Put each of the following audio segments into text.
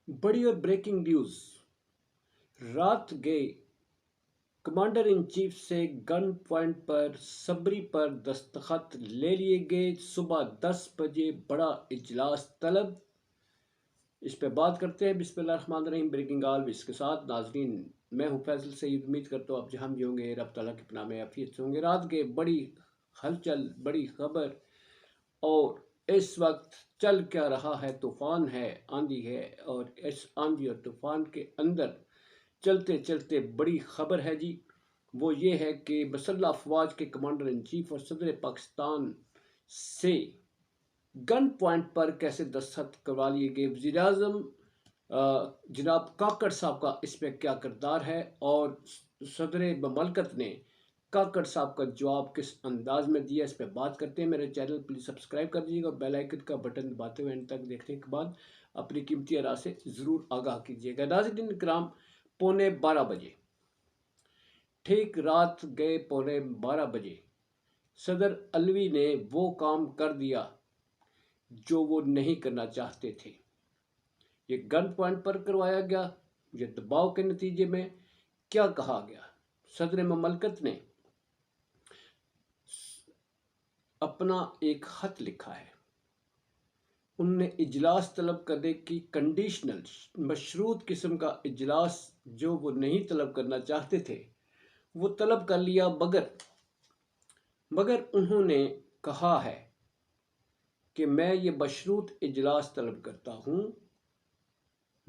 बड़ी और breaking news. रात गए कमांडर इन चीफ से गन पॉइंट पर सबरी पर दस्तखत ले लिए गए। सुबह 10 बजे बड़ा इजलास तलब। इस पे बात करते हैं। बिस्मिल्लाहिर्रहमानिर्रहीम। ब्रेकिंग ऑलवेज के साथ नाजरीन, मैं हूँ फैसल सईद। उम्मीद करता हूँ आप जहाँ भी होंगे रब ताला के पनाह में आफियत से होंगे। रात के बड़ी हलचल, बड़ी खबर। और इस वक्त चल क्या रहा है? तूफान है, आंधी है, और इस आंधी और तूफान के अंदर चलते चलते बड़ी खबर है जी। वो ये है कि मसल्ह अफवाज के कमांडर इन चीफ और सदर पाकिस्तान से गन पॉइंट पर कैसे दस्तखत करवा लिए गए। वज़ीर आज़म जनाब काकड़ साहब का इस पर क्या किरदार है, और सदर ममलकत ने काकड़ साहब का जवाब किस अंदाज में दिया, इस पर बात करते हैं। मेरे चैनल प्लीज़ सब्सक्राइब कर दीजिएगा और बेल आइकन का बटन दबाते हुए एंड तक देखने के बाद अपनी कीमती राय से ज़रूर आगाह कीजिएगा। नाज़रीन इकराम, 11:15 ठीक रात गए 11:15 सदर अलवी ने वो काम कर दिया जो वो नहीं करना चाहते थे। ये गन पॉइंट पर करवाया गया। ये दबाव के नतीजे में क्या कहा गया? सदर ममलकत ने अपना एक खत लिखा है। उनने इजलास तलब करने की कंडीशनल मशरूत किस्म का इजलास जो वो नहीं तलब करना चाहते थे वो तलब कर लिया, मगर उन्होंने कहा है कि मैं ये मशरूत इजलास तलब करता हूँ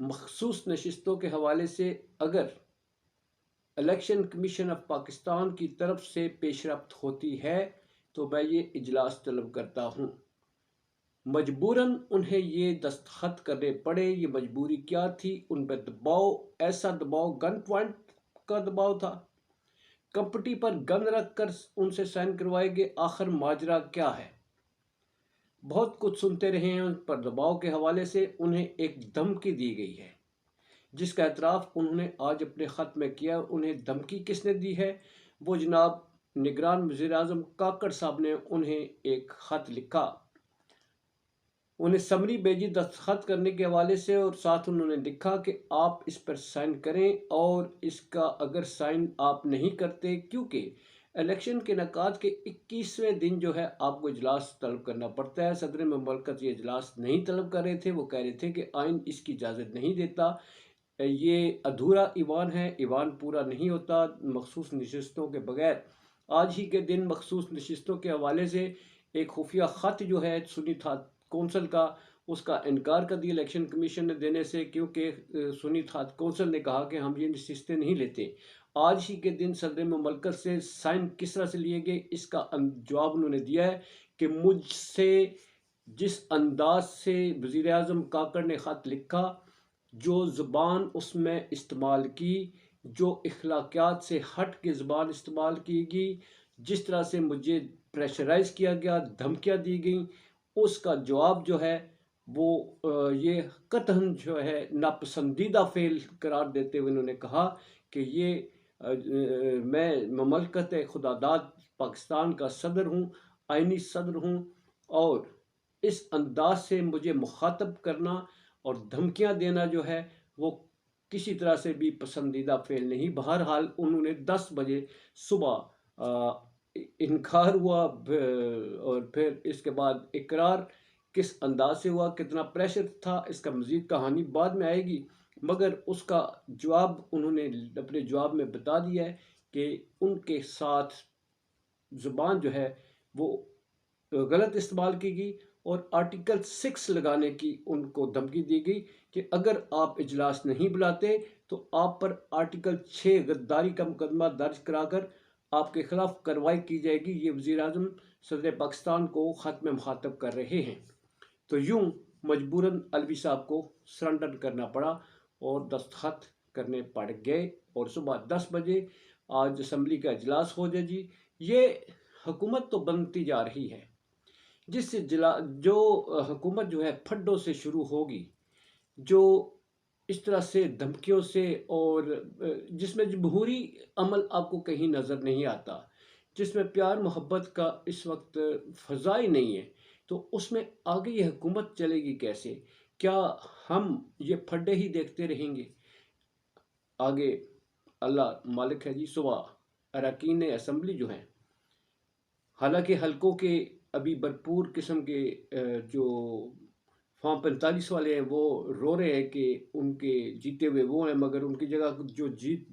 मखसूस नशिस्तों के हवाले से। अगर इलेक्शन कमीशन ऑफ पाकिस्तान की तरफ से पेशरफ्त होती है तो मैं ये इजलास तलब करता हूँ। मजबूरन उन्हें ये दस्तखत करने पड़े। ये मजबूरी क्या थी? उन पर दबाव, ऐसा दबाव, गन पॉइंट का दबाव था। कंपटी पर गन रख कर उनसे साइन करवाए गए। आखिर माजरा क्या है? बहुत कुछ सुनते रहे हैं। उन पर दबाव के हवाले से उन्हें एक धमकी दी गई है जिसका एतराफ़ उन्होंने आज अपने ख़त में किया। उन्हें धमकी किसने दी है? वो जनाब निगरान वज़ीर आज़म काकड़ साहब ने उन्हें एक ख़त लिखा, उन्हें समरी भेजी दस्तखत करने के हवाले से, और साथ उन्होंने लिखा कि आप इस पर साइन करें, और इसका अगर साइन आप नहीं करते, क्योंकि इलेक्शन के नकाद के 21वें दिन जो है आपको इजलास तलब करना पड़ता है। सदर ममलकत ये इजलास नहीं तलब कर रहे थे। वो कह रहे थे कि आइन इसकी इजाज़त नहीं देता, ये अधूरा ईवान है, ईवान पूरा नहीं होता मखसूस नशिस्तों के बगैर। आज ही के दिन मखसूस नशिस्तों के हवाले से एक खुफिया ख़त जो है सुन्नी था कौंसल का, उसका इनकार कर दिया इलेक्शन कमीशन ने देने से, क्योंकि सुन्नी था कौंसल ने कहा कि हम ये नशिस्तें नहीं लेते। आज ही के दिन सदर ममलकत से साइन किस तरह से लिए गए, इसका जवाब उन्होंने दिया है कि मुझसे जिस अंदाज से वज़ीर आज़म काकड़ ने ख़त लिखा, जो ज़ुबान उसमें इस्तेमाल की, जो इखलाकियात से हट के ज़ुबान इस्तेमाल की गई, जिस तरह से मुझे प्रेशराइज़ किया गया, धमकियाँ दी गई, उसका जवाब जो है वो ये कतई जो है नापसंदीदा फ़ेल करार देते हुए उन्होंने कहा कि ये मैं ममलकत खुदादाद पाकिस्तान का सदर हूँ, आइनी सदर हूँ, और इस अंदाज से मुझे मुखातब करना और धमकियां देना जो है वो किसी तरह से भी पसंदीदा फेल नहीं। बहरहाल उन्होंने 10 बजे सुबह इनकार हुआ, और फिर इसके बाद इकरार किस अंदाज से हुआ, कितना प्रेशर था, इसका मज़ीद कहानी बाद में आएगी, मगर उसका जवाब उन्होंने अपने जवाब में बता दिया है कि उनके साथ ज़ुबान जो है वो गलत इस्तेमाल की गई, और आर्टिकल 6 लगाने की उनको धमकी दी गई कि अगर आप इजलास नहीं बुलाते तो आप पर आर्टिकल 6 गद्दारी का मुकदमा दर्ज कराकर आपके खिलाफ कार्रवाई की जाएगी। ये वज़ीर आज़म सदर पाकिस्तान को ख़त में मुखातब कर रहे हैं। तो यूं मजबूरन अलवी साहब को सरेंडर करना पड़ा और दस्तखत करने पड़ गए, और सुबह 10 बजे आज असम्बली का इजलास हो जाए जी। ये हुकूमत तो बनती जा रही है, जिससे जो हुकूमत जो है फड्डों से शुरू होगी, जो इस तरह से धमकियों से, और जिसमें जमहूरी अमल आपको कहीं नज़र नहीं आता, जिसमें प्यार मोहब्बत का इस वक्त फ़ज़ा ही नहीं है, तो उसमें आगे ये हुकूमत चलेगी कैसे? کیا ہم یہ پھڈے ہی دیکھتے رہیں گے؟ آگے اللہ مالک ہے جی. صبح اراکین اسمبلی جو ہیں، حالانکہ حلقوں کے ابھی بھرپور قسم کے جو فارم 45 والے ہیں وہ رو رہے ہیں کہ ان کے جیتے ہوئے وہ ہیں، مگر ان کی جگہ جو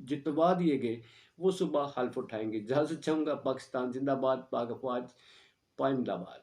جتوا دیے گئے وہ صبح حلف اٹھائیں گے. اجازت چاہوں گا. پاکستان زندہ باد، پاک افواج، پائندہ باد.